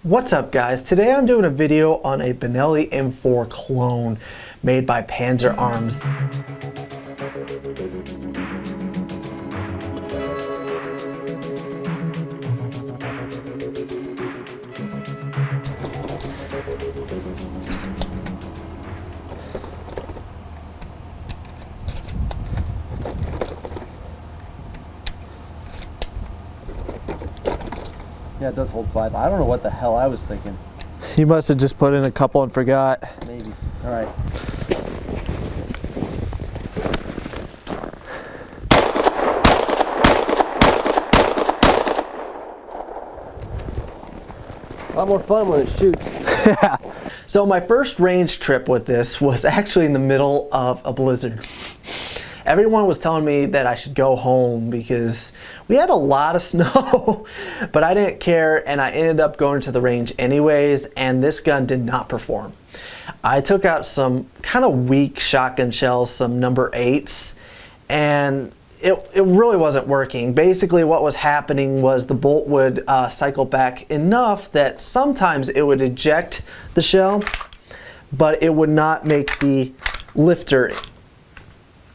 What's up guys? Today I'm doing a video on a Benelli M4 clone made by Panzer Arms. Yeah, it does hold 5. I don't know what the hell I was thinking. You must have just put in a couple and forgot. Maybe. All right. A lot more fun when it shoots. Yeah. So my first range trip with this was actually in the middle of a blizzard. Everyone was telling me that I should go home because we had a lot of snow, but I didn't care and I ended up going to the range anyways, and this gun did not perform. I took out some kind of weak shotgun shells, some number 8s, and it really wasn't working. Basically what was happening was the bolt would cycle back enough that sometimes it would eject the shell, but it would not make the lifter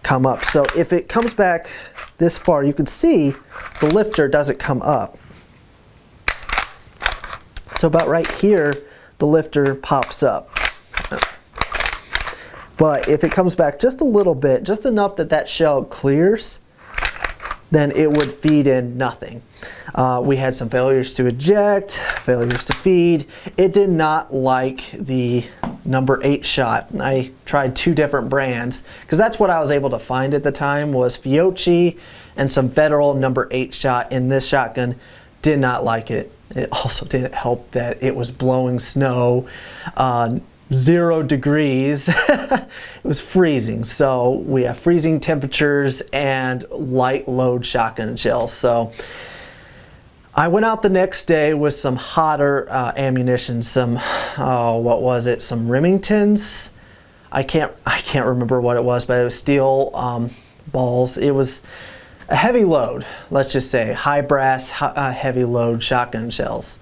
come up. So if it comes back this far, you can see the lifter doesn't come up. So about right here, the lifter pops up. But if it comes back just a little bit, just enough that that shell clears, then it would feed in nothing. We had some failures to eject, failures to feed. It did not like the number 8 shot. I tried 2 different brands because that's what I was able to find at the time was Fiocchi and some Federal number 8 shot, and this shotgun did not like it. It also didn't help that it was blowing snow, 0 degrees. It was freezing, so we have freezing temperatures and light load shotgun shells. So I went out the next day with some hotter ammunition, some what was it, some Remingtons. I can't remember what it was, but it was steel balls. It was a heavy load, let's just say high brass heavy load shotgun shells,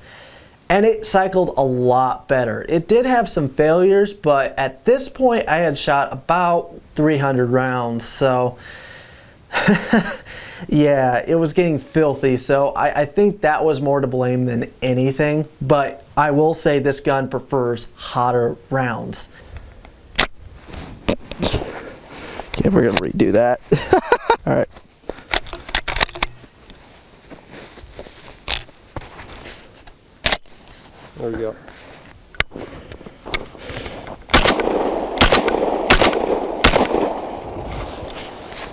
and it cycled a lot better. It did have some failures, but at this point I had shot about 300 rounds, so yeah, it was getting filthy. So I think that was more to blame than anything, but I will say this gun prefers hotter rounds. Okay, we're gonna redo that. All right. There we go.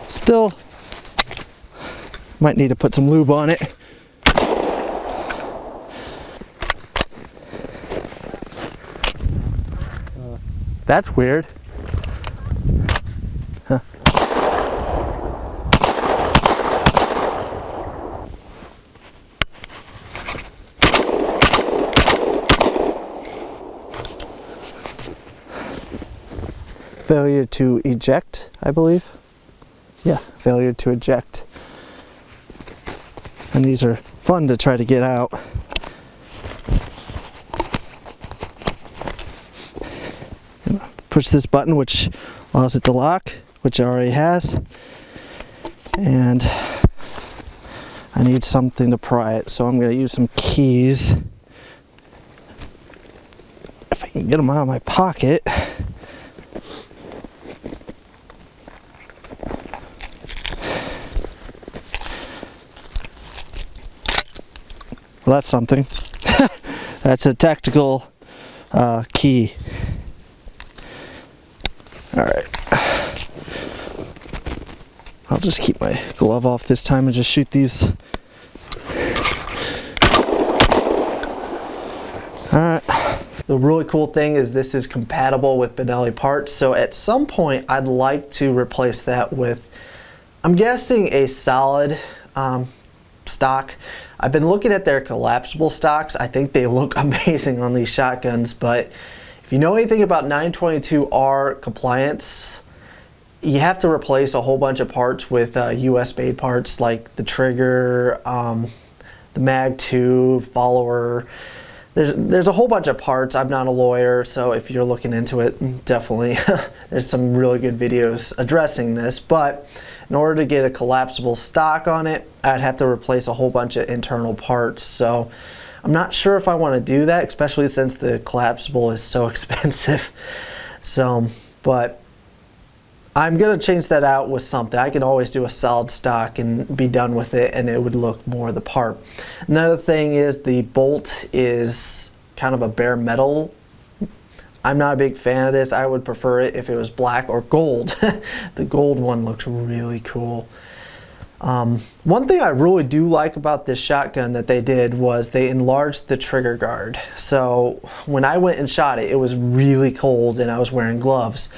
Still might need to put some lube on it. That's weird. Huh. Failure to eject, I believe. Yeah, failure to eject. And these are fun to try to get out. Push this button, which allows it to lock, which it already has. And I need something to pry it, so I'm going to use some keys. If I can get them out of my pocket. Well, that's something. That's a tactical key. Alright. I'll just keep my glove off this time and just shoot these. Alright. The really cool thing is this is compatible with Benelli parts, so at some point I'd like to replace that with, I'm guessing, a solid stock. I've been looking at their collapsible stocks. I think they look amazing on these shotguns, but if you know anything about 922R compliance, you have to replace a whole bunch of parts with US made parts, like the trigger, the mag tube, follower, there's a whole bunch of parts. I'm not a lawyer, so if you're looking into it, definitely there's some really good videos addressing this. But in order to get a collapsible stock on it, I'd have to replace a whole bunch of internal parts. So I'm not sure if I want to do that, especially since the collapsible is so expensive. So, but I'm going to change that out with something. I can always do a solid stock and be done with it, and it would look more the part. Another thing is the bolt is kind of a bare metal. I'm not a big fan of this. I would prefer it if it was black or gold. The gold one looks really cool. One thing I really do like about this shotgun that they did was they enlarged the trigger guard. So when I went and shot it, it was really cold and I was wearing gloves.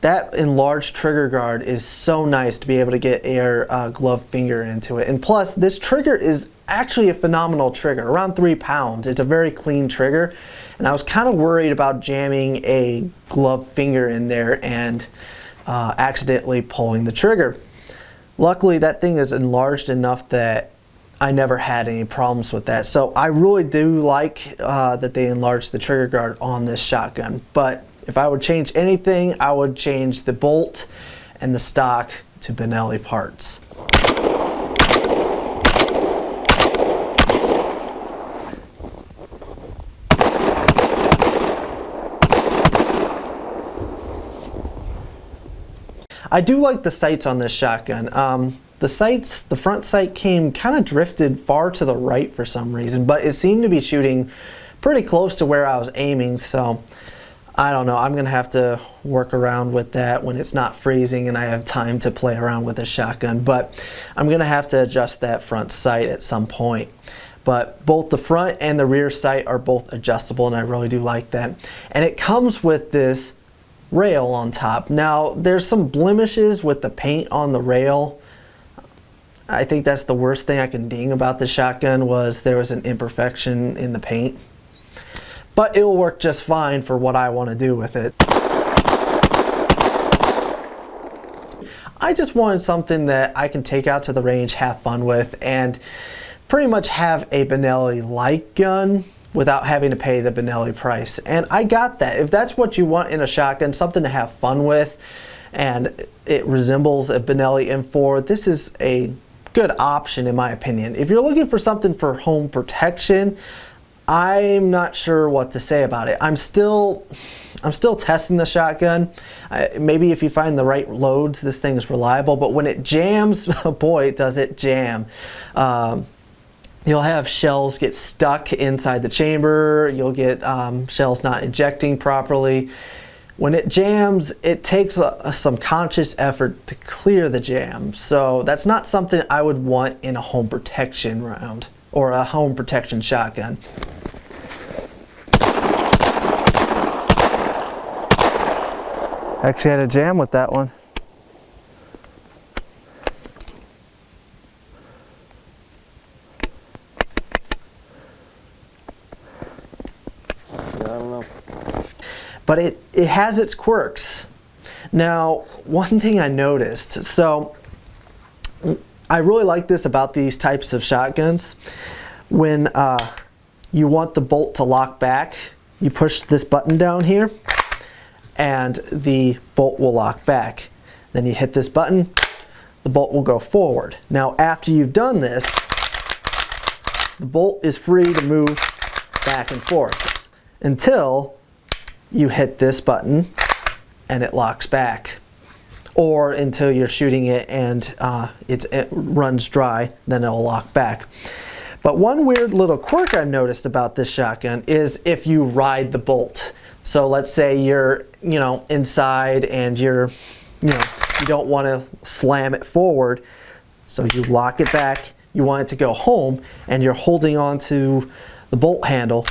That enlarged trigger guard is so nice to be able to get your glove finger into it. And plus, this trigger is actually a phenomenal trigger, around 3 pounds. It's a very clean trigger. And I was kind of worried about jamming a glove finger in there and accidentally pulling the trigger. Luckily, that thing is enlarged enough that I never had any problems with that. So I really do like that they enlarged the trigger guard on this shotgun. But if I would change anything, I would change the bolt and the stock to Benelli parts. I do like the sights on this shotgun. The front sight came kind of drifted far to the right for some reason, but it seemed to be shooting pretty close to where I was aiming, so I don't know. I'm going to have to work around with that when it's not freezing and I have time to play around with a shotgun, but I'm going to have to adjust that front sight at some point. But both the front and the rear sight are both adjustable, and I really do like that. And it comes with this rail on top. Now, there's some blemishes with the paint on the rail. I think that's the worst thing I can ding about the shotgun, was there was an imperfection in the paint. But it will work just fine for what I want to do with it. I just wanted something that I can take out to the range, have fun with, and pretty much have a Benelli-like gun without having to pay the Benelli price. And I got that. If that's what you want in a shotgun, something to have fun with, and it resembles a Benelli M4, this is a good option in my opinion. If you're looking for something for home protection, I'm not sure what to say about it. I'm still testing the shotgun. Maybe if you find the right loads, this thing is reliable, but when it jams, boy, does it jam. You'll have shells get stuck inside the chamber. You'll get shells not ejecting properly. When it jams, it takes some conscious effort to clear the jam. So that's not something I would want in a home protection round or a home protection shotgun. Actually had a jam with that one. I don't know. But it has its quirks. Now, one thing I noticed, so I really like this about these types of shotguns. When you want the bolt to lock back, you push this button down here and the bolt will lock back. Then you hit this button, the bolt will go forward. Now, after you've done this, the bolt is free to move back and forth until you hit this button and it locks back, or until you're shooting it and it runs dry, then it'll lock back. But one weird little quirk I noticed about this shotgun is if you ride the bolt. So let's say you're inside and you don't want to slam it forward, so you lock it back, you want it to go home, and you're holding on to the bolt handle.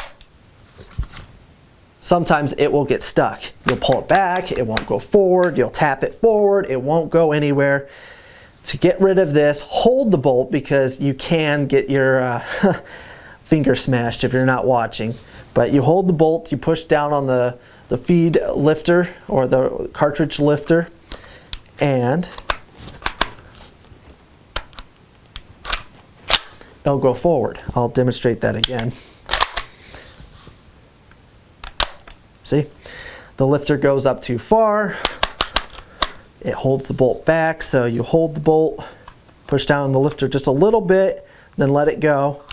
Sometimes it will get stuck. You'll pull it back, it won't go forward, you'll tap it forward, it won't go anywhere. To get rid of this, hold the bolt, because you can get your finger smashed if you're not watching. But you hold the bolt, you push down on the feed lifter or the cartridge lifter, and it'll go forward. I'll demonstrate that again. See, the lifter goes up too far. It holds the bolt back, so you hold the bolt, push down the lifter just a little bit, then let it go,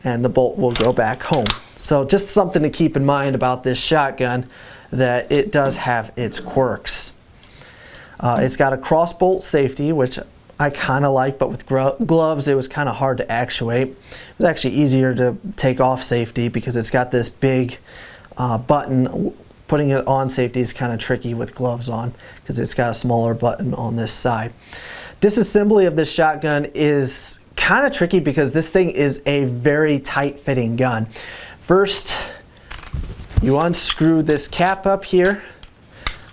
and the bolt will go back home. So just something to keep in mind about this shotgun, that it does have its quirks. It's got a cross bolt safety, which I kind of like, but with gloves it was kind of hard to actuate. It was actually easier to take off safety because it's got this big button. Putting it on safety is kind of tricky with gloves on because it's got a smaller button on this side. Disassembly of this shotgun is kind of tricky because this thing is a very tight fitting gun. First, you unscrew this cap up here,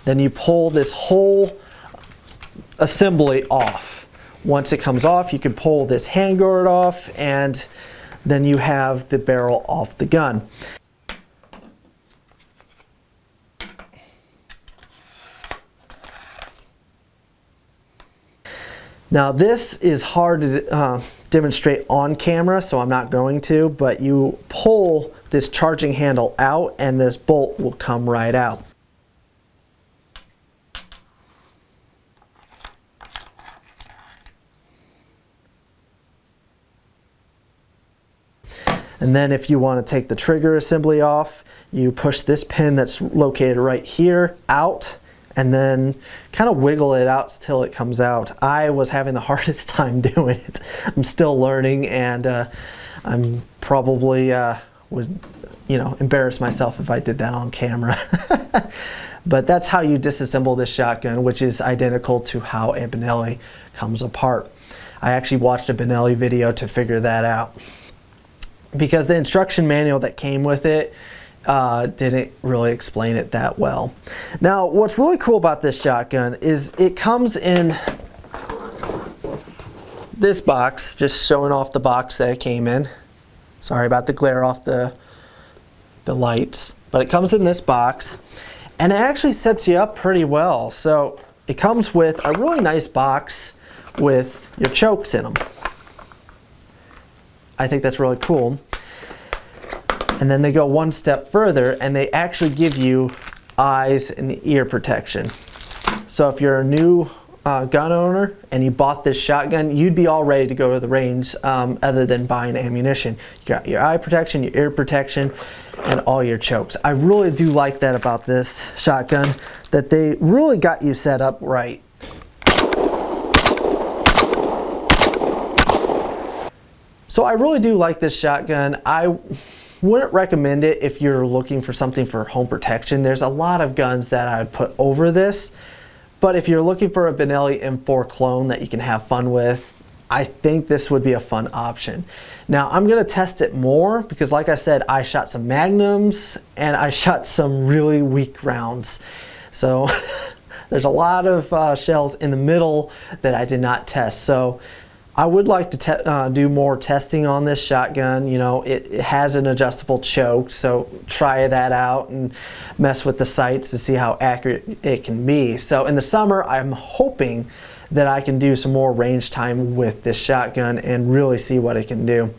then you pull this whole assembly off. Once it comes off, you can pull this handguard off, and then you have the barrel off the gun. Now this is hard to demonstrate on camera, so I'm not going to, but you pull this charging handle out and this bolt will come right out. And then if you want to take the trigger assembly off, you push this pin that's located right here out and then kind of wiggle it out till it comes out. I was having the hardest time doing it. I'm still learning, and I'm probably would embarrass myself if I did that on camera. But that's how you disassemble this shotgun, which is identical to how a Benelli comes apart. I actually watched a Benelli video to figure that out, because the instruction manual that came with it didn't really explain it that well. Now, what's really cool about this shotgun is it comes in this box, just showing off the box that it came in. Sorry about the glare off the lights, but it comes in this box, and it actually sets you up pretty well. So it comes with a really nice box with your chokes in them. I think that's really cool. And then they go one step further and they actually give you eyes and ear protection. So if you're a new gun owner and you bought this shotgun, you'd be all ready to go to the range other than buying ammunition. You got your eye protection, your ear protection, and all your chokes. I really do like that about this shotgun, that they really got you set up right. So I really do like this shotgun. I wouldn't recommend it if you're looking for something for home protection. There's a lot of guns that I would put over this, but if you're looking for a Benelli M4 clone that you can have fun with, I think this would be a fun option. Now I'm gonna test it more because, like I said, I shot some magnums and I shot some really weak rounds. So there's a lot of shells in the middle that I did not test. So I would like to do more testing on this shotgun. You know, it has an adjustable choke, so try that out and mess with the sights to see how accurate it can be. So in the summer, I'm hoping that I can do some more range time with this shotgun and really see what it can do.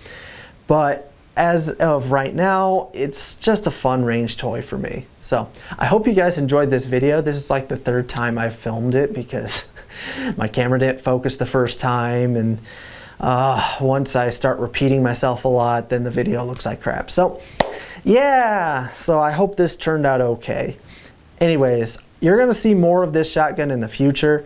But as of right now, it's just a fun range toy for me. So I hope you guys enjoyed this video. This is like the third time I've filmed it because my camera didn't focus the first time, and once I start repeating myself a lot, then the video looks like crap. So yeah, so I hope this turned out okay. Anyways, you're gonna see more of this shotgun in the future.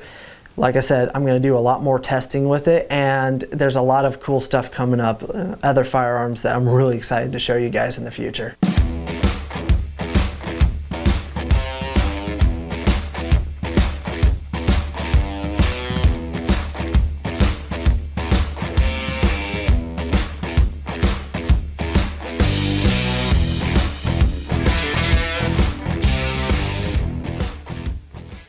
Like I said, I'm gonna do a lot more testing with it, and there's a lot of cool stuff coming up, other firearms that I'm really excited to show you guys in the future.